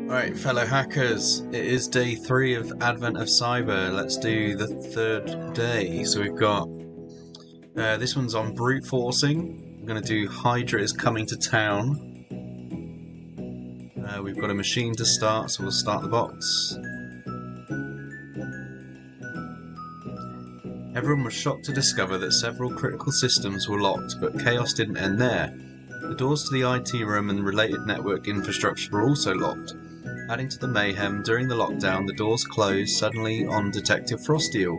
Right, fellow hackers, it is day 3 of Advent of Cyber. Let's do the third day. So we've got, this one's on brute forcing. We're going to do Hydra is coming to town. We've got a machine to start, so we'll start the box. Everyone was shocked to discover that several critical systems were locked, but chaos didn't end there. The doors to the IT room and related network infrastructure were also locked. Adding to the mayhem, during the lockdown, the doors closed suddenly on Detective Frosteel.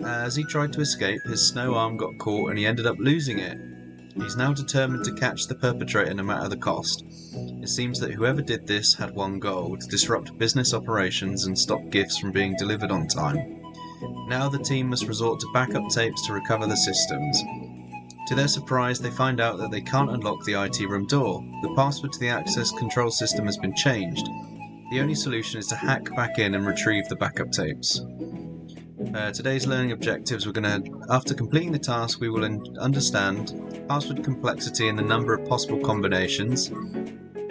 As he tried to escape, his snow arm got caught and he ended up losing it. He's now determined to catch the perpetrator no matter the cost. It seems that whoever did this had one goal: to disrupt business operations and stop gifts from being delivered on time. Now the team must resort to backup tapes to recover the systems. To their surprise, they find out that they can't unlock the IT room door. The password to the access control system has been changed. The only solution is to hack back in and retrieve the backup tapes. Today's learning objectives, after completing the task, we will understand password complexity and the number of possible combinations,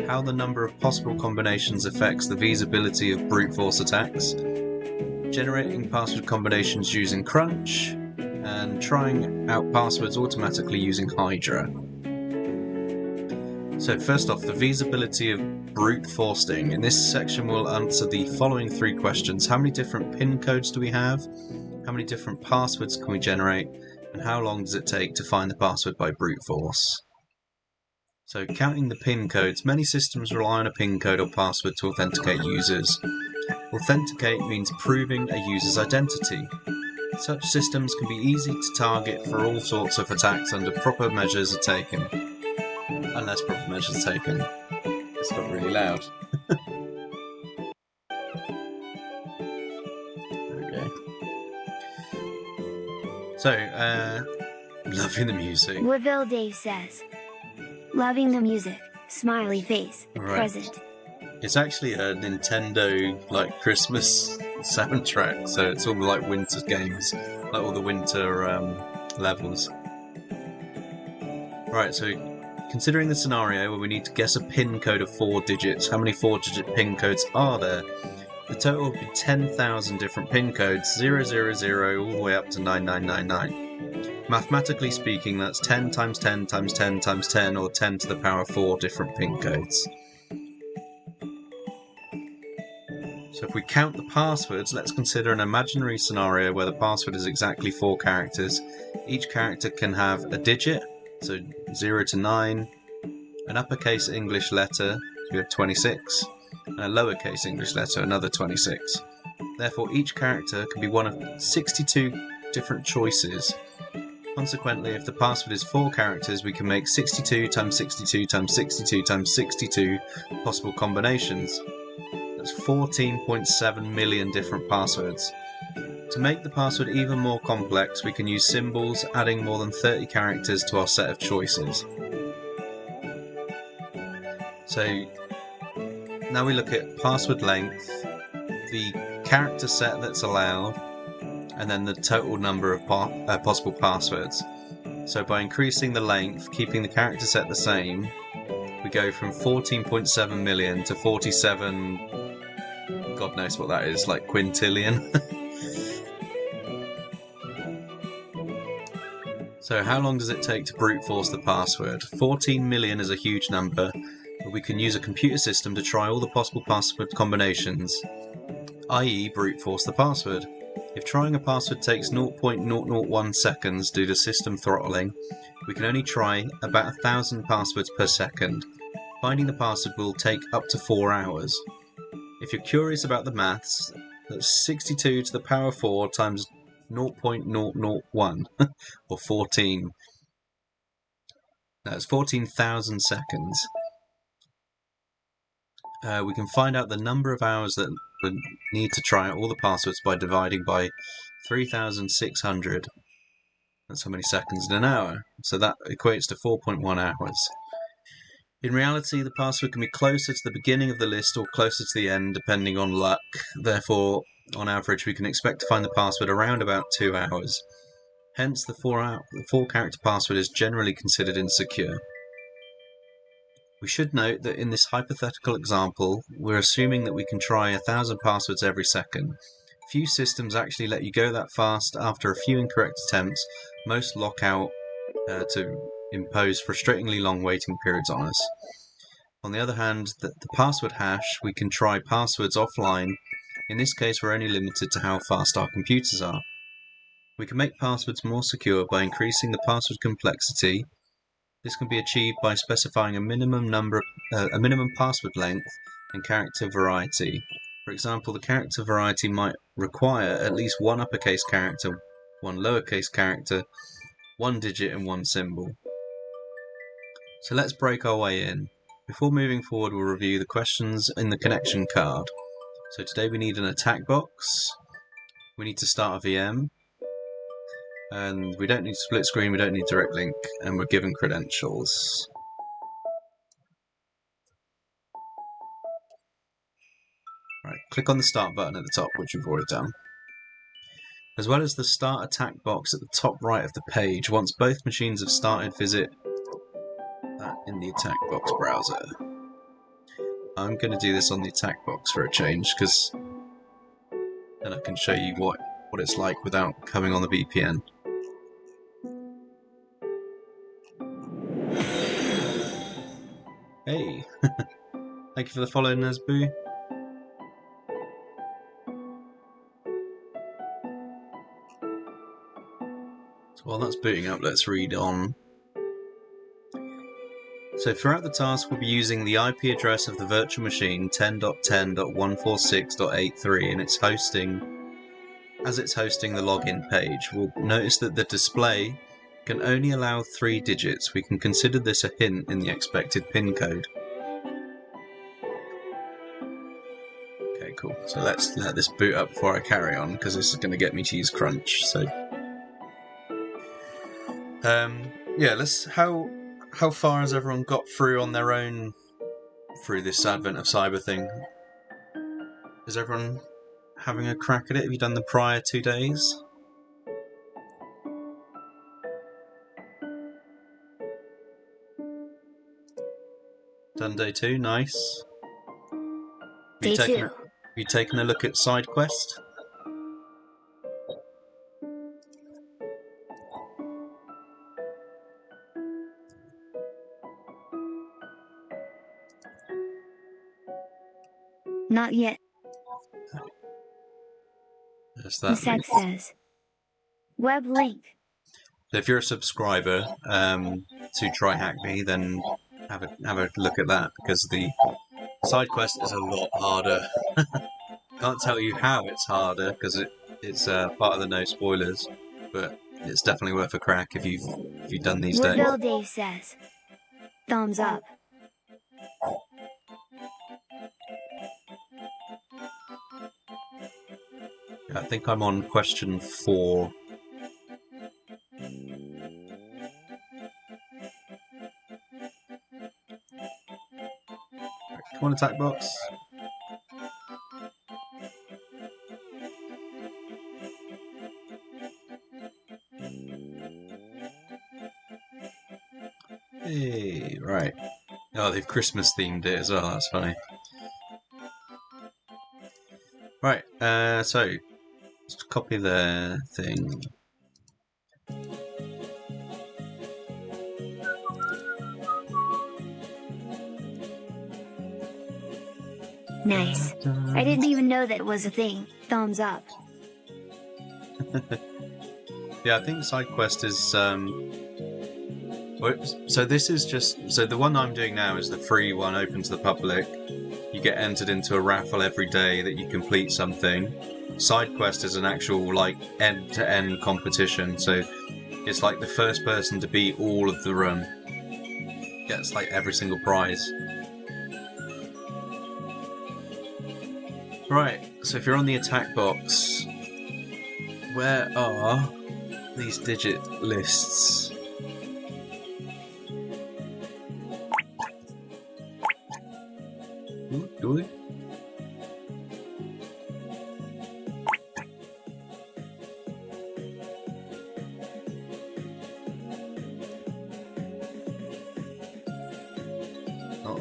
how the number of possible combinations affects the feasibility of brute force attacks, generating password combinations using Crunch, and trying out passwords automatically using Hydra. So first off, the feasibility of brute forcing. In this section we'll answer the following 3 questions. How many different PIN codes do we have? How many different passwords can we generate? And how long does it take to find the password by brute force? So counting the PIN codes, many systems rely on a PIN code or password to authenticate users. Authenticate means proving a user's identity. Such systems can be easy to target for all sorts of attacks under proper measures are taken. Unless proper measures are taken. It's got really loud. There we go. So, loving the music. Woodville Dave says, loving the music, smiley face, Right. present. It's actually a Nintendo, Christmas soundtrack, so it's all like winter games, like all the winter levels. Right, so considering the scenario where we need to guess a PIN code of 4 digits, how many 4-digit PIN codes are there? The total would be 10,000 different PIN codes, 000 all the way up to 9999. Mathematically speaking, that's 10 times 10 times 10 times 10, or 10 to the power 4 different PIN codes. So if we count the passwords, let's consider an imaginary scenario where the password is exactly 4 characters. Each character can have a digit, so 0 to 9, an uppercase English letter, so we have 26, and a lowercase English letter, another 26. Therefore, each character can be one of 62 different choices. Consequently, if the password is 4 characters, we can make 62 times 62 times 62 times 62 possible combinations. That's 14.7 million different passwords. To make the password even more complex, we can use symbols, adding more than 30 characters to our set of choices. So now we look at password length, the character set that's allowed, and then the total number of possible passwords. So by increasing the length, keeping the character set the same, we go from 14.7 million to 47... God knows what that is, like quintillion. So how long does it take to brute force the password? 14 million is a huge number, but we can use a computer system to try all the possible password combinations, i.e. brute force the password. If trying a password takes 0.001 seconds due to system throttling, we can only try about 1,000 passwords per second. Finding the password will take up to 4 hours. If you're curious about the maths, that's 62 to the power 4 times 0.001, or 14. That's 14,000 seconds. We can find out the number of hours that we need to try out all the passwords by dividing by 3,600. That's how many seconds in an hour. So that equates to 4.1 hours. In reality, the password can be closer to the beginning of the list or closer to the end, depending on luck. Therefore, on average, we can expect to find the password around about 2 hours. Hence, the 4-character password is generally considered insecure. We should note that in this hypothetical example, we're assuming that we can try 1,000 passwords every second. Few systems actually let you go that fast after a few incorrect attempts. Most lock out to impose frustratingly long waiting periods on us. On the other hand, the password hash, we can try passwords offline. In this case, we're only limited to how fast our computers are. We can make passwords more secure by increasing the password complexity. This can be achieved by specifying a minimum password length and character variety. For example, the character variety might require at least one uppercase character, one lowercase character, one digit and one symbol. So let's break our way in. Before moving forward, we'll review the questions in the connection card. So today we need an attack box, we need to start a VM, and we don't need split screen, we don't need direct link, and we're given credentials. Right, click on the start button at the top, which we've already done. As well as the start attack box at the top right of the page, once both machines have started, visit that in the attack box browser. I'm going to do this on the attack box for a change, because then I can show you what it's like without coming on the VPN. Hey! Thank you for the follow, Nesboo. So while that's booting up, let's read on. So throughout the task, we'll be using the IP address of the virtual machine 10.10.146.83 and it's hosting the login page. We'll notice that the display can only allow 3 digits. We can consider this a hint in the expected PIN code. Okay, cool. So let's let this boot up before I carry on, because this is going to get me to use Crunch. So, yeah, how far has everyone got through on their own through this advent of cyber thing? Is everyone having a crack at it? Have you done the prior 2 days? Done day 2, nice. Day 2. Have you taken a look at side quest? Not yet. Yes, The that sec says. Web link. So if you're a subscriber to TryHackMe, then have a look at that, because the side quest is a lot harder. Can't tell you how it's harder because it's part of the no spoilers, but it's definitely worth a crack if you've done these days. Woodville Dave says. Thumbs up. I think I'm on question 4. Come on, attack box. Hey, right. Oh, they've Christmas themed it as well, that's funny. Right, so let's copy the thing. Nice. I didn't even know that was a thing. Thumbs up. Yeah, I think side quest is so this is just the one I'm doing now is the free one, open to the public. You get entered into a raffle every day that you complete something. Side quest is an actual like end-to-end competition, so it's like the first person to beat all of the run gets like every single prize. Right, so if you're on the attack box, where are these digit lists? Ooh, do we? Not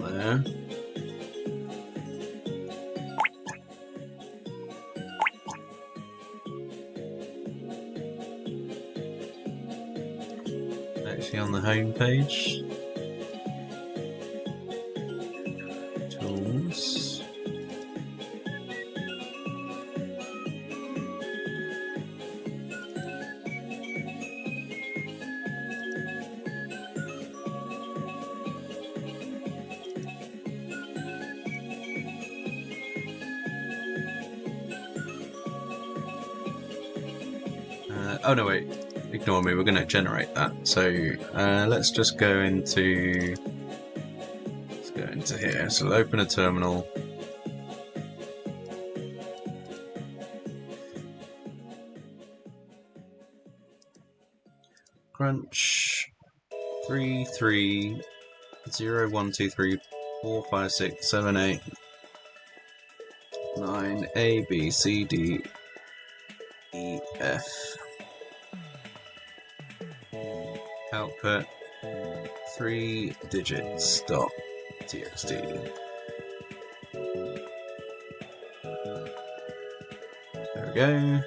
actually on the home page. Tools. Oh no, wait. Ignore me. We're going to generate that. So let's just go into. Let's go into here. So we'll open a terminal. Crunch 33012345678 9 A B C D E F. Output 3 digits dot txt. There we go.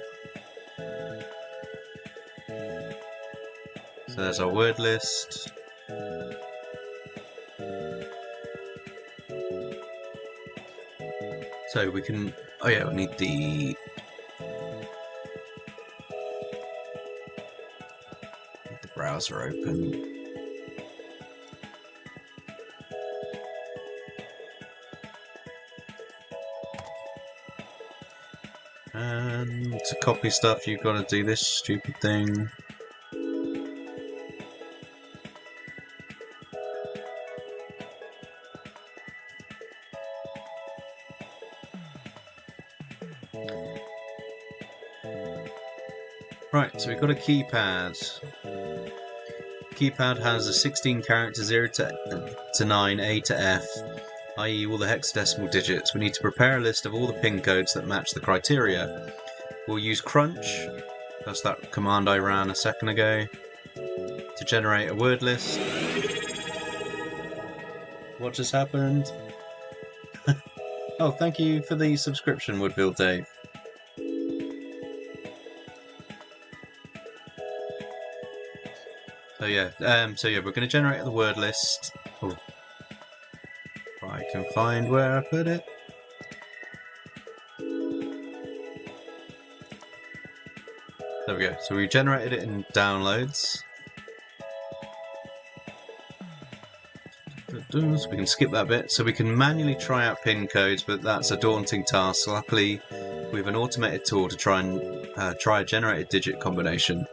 So there's our word list. So we can. Oh yeah, we need the. Browser open. And to copy stuff, you've got to do this stupid thing. Right, so we've got a keypad. Keypad has a 16 character 0 to 9, A to F, i.e. all the hexadecimal digits. We need to prepare a list of all the pin codes that match the criteria. We'll use crunch, that's that command I ran a second ago, to generate a word list. What just happened? Oh, thank you for the subscription, Woodville Dave. So yeah, we're going to generate the word list. Oh. If I can find where I put it. There we go. So we generated it in downloads. So we can skip that bit. So we can manually try out pin codes, but that's a daunting task. Luckily, we have an automated tool to try a generated digit combination.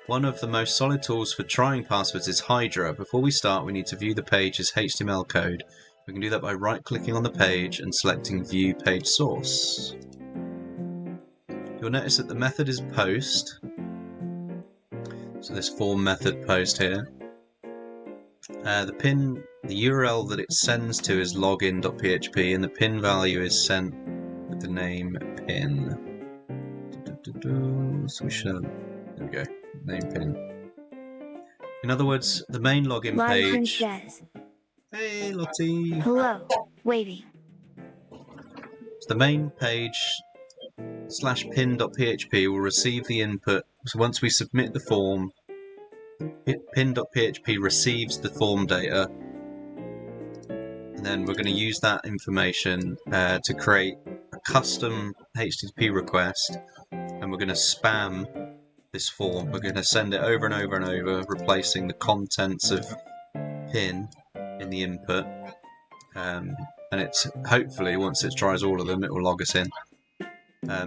One of the most solid tools for trying passwords is Hydra. Before we start, we need to view the page's HTML code. We can do that by right-clicking on the page and selecting View Page Source. You'll notice that the method is post. So this form method post here. The URL that it sends to is login.php, and the pin value is sent with the name pin. So we should. There we go. Name pin. In other words, the main login page. Says, hey, Lottie. hello, waiting. So the main page /pin.php will receive the input. So once we submit the form, pin.php receives the form data, and then we're going to use that information to create a custom HTTP request, and we're going to spam this form. We're going to send it over and over and over, replacing the contents of pin in the input, and it's hopefully, once it tries all of them, it will log us in.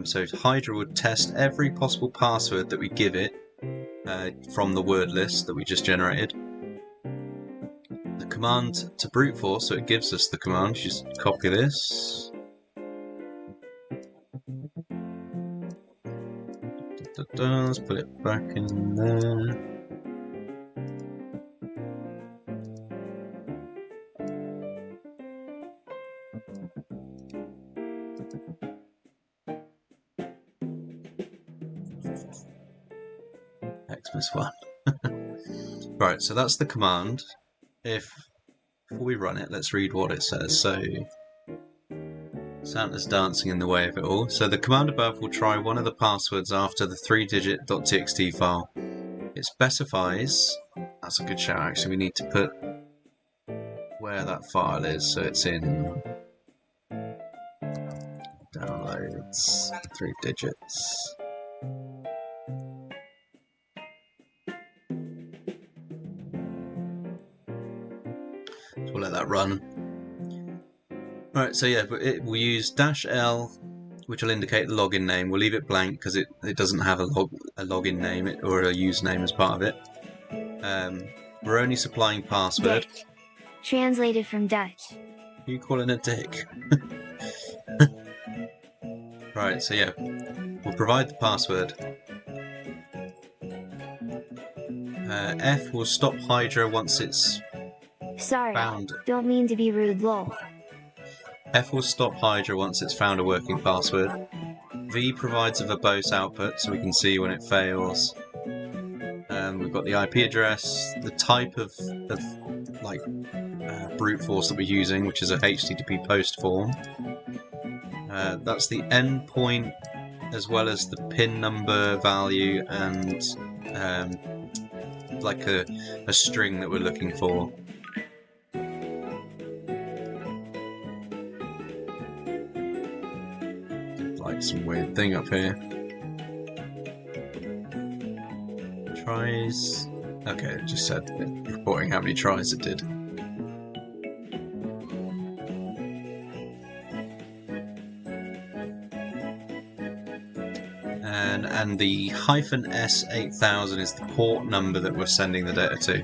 So Hydra would test every possible password that we give it from the word list that we just generated. The command to brute force, so it gives us the command, just copy this. Let's put it back in there. Xmas 1. Right, so that's the command. Before we run it, let's read what it says. So Santa's dancing in the way of it all. So the command above will try one of the passwords after the 3-digit .txt file. It specifies That's a good shout, actually. We need to put where that file is, so it's in downloads, 3 digits. So we'll let that run. Alright, so yeah, we'll use -L, which will indicate the login name. We'll leave it blank because it doesn't have a login name or a username as part of it. We're only supplying password. Dick. Translated from Dutch. Are you calling a dick? Right, so yeah, we'll provide the password. F will stop Hydra once it's Sorry, found. don't mean to be rude, lol. F will stop Hydra once it's found a working password. V provides a verbose output so we can see when it fails. We've got the IP address, the type of brute force that we're using, which is a HTTP post form. That's the endpoint, as well as the pin number value and like a string that we're looking for. Like some weird thing up here. Tries. Okay, it just said reporting how many tries it did. And the -S8000 is the port number that we're sending the data to,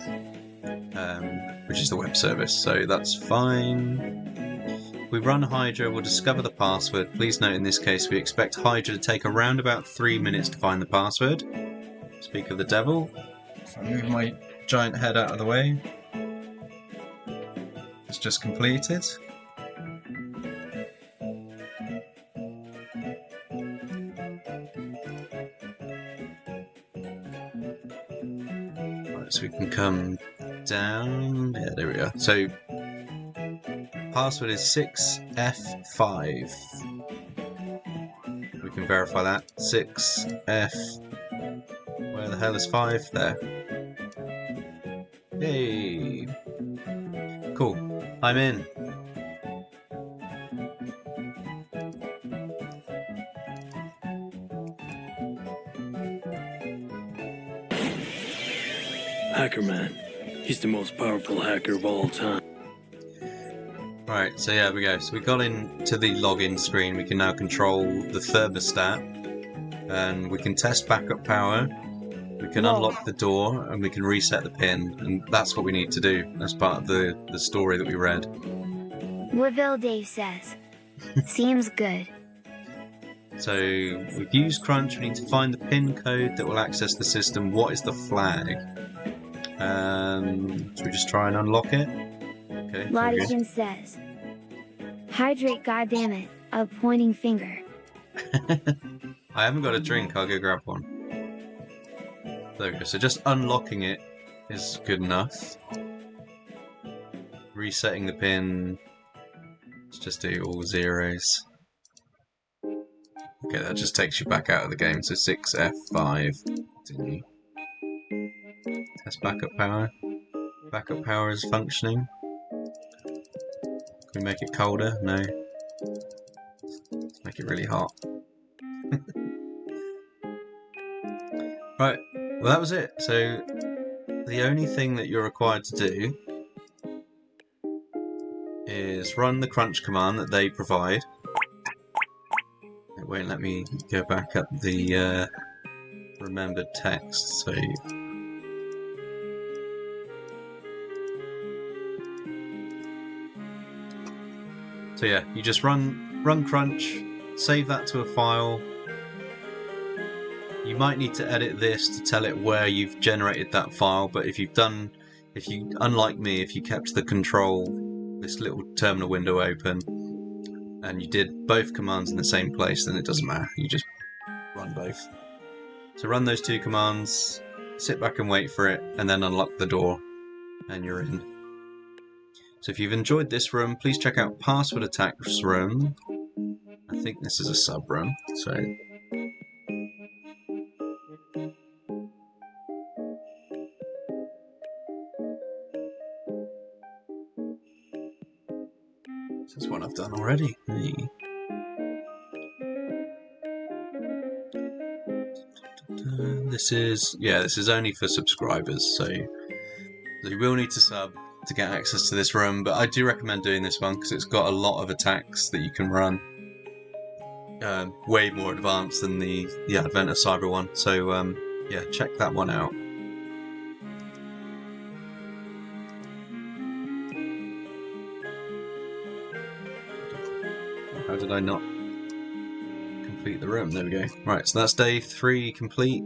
which is the web service, so that's fine. We run Hydra, we'll discover the password. Please note in this case we expect Hydra to take around about 3 minutes to find the password. Speak of the devil. If I move my giant head out of the way. It's just completed. So we can come down. Yeah, there we go. So password is 6F5. We can verify that. 6F. Where the hell is 5? There. Yay! Cool. I'm in. Hacker Man. He's the most powerful hacker of all time. Right, so yeah, we go. So we got into the login screen. We can now control the thermostat, and we can test backup power. We can unlock the door, and we can reset the pin, and that's what we need to do as part of the story that we read. Woodville Dave says. Seems good. So we've used Crunch. We need to find the pin code that will access the system. What is the flag? Should we just try and unlock it? Okay. Lodikin says. Hydrate, goddammit, a pointing finger. I haven't got a drink, I'll go grab one. There we go, so just unlocking it is good enough. Resetting the pin, let's just do all zeros. Okay, that just takes you back out of the game, so 6F5. Continue. Test backup power. Backup power is functioning. Can we make it colder? No. Let's make it really hot. Right, well that was it. So the only thing that you're required to do is run the crunch command that they provide. It won't let me go back up the remembered text, so yeah, you just run crunch, save that to a file. You might need to edit this to tell it where you've generated that file, but unlike me, if you kept the control, this little terminal window open, and you did both commands in the same place, then it doesn't matter. You just run both. So run those two commands, sit back and wait for it, and then unlock the door, and you're in. So if you've enjoyed this room, please check out Password Attack's room. I think this is a sub-room, so... done already. Hey. This is only for subscribers, so you will need to sub to get access to this room, but I do recommend doing this one because it's got a lot of attacks that you can run. Way more advanced than the Advent of Cyber one, so yeah, check that one out. How did I not complete the room? There we go. Right, so that's day 3 complete.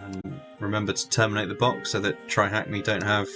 And remember to terminate the box so that TryHackMe don't have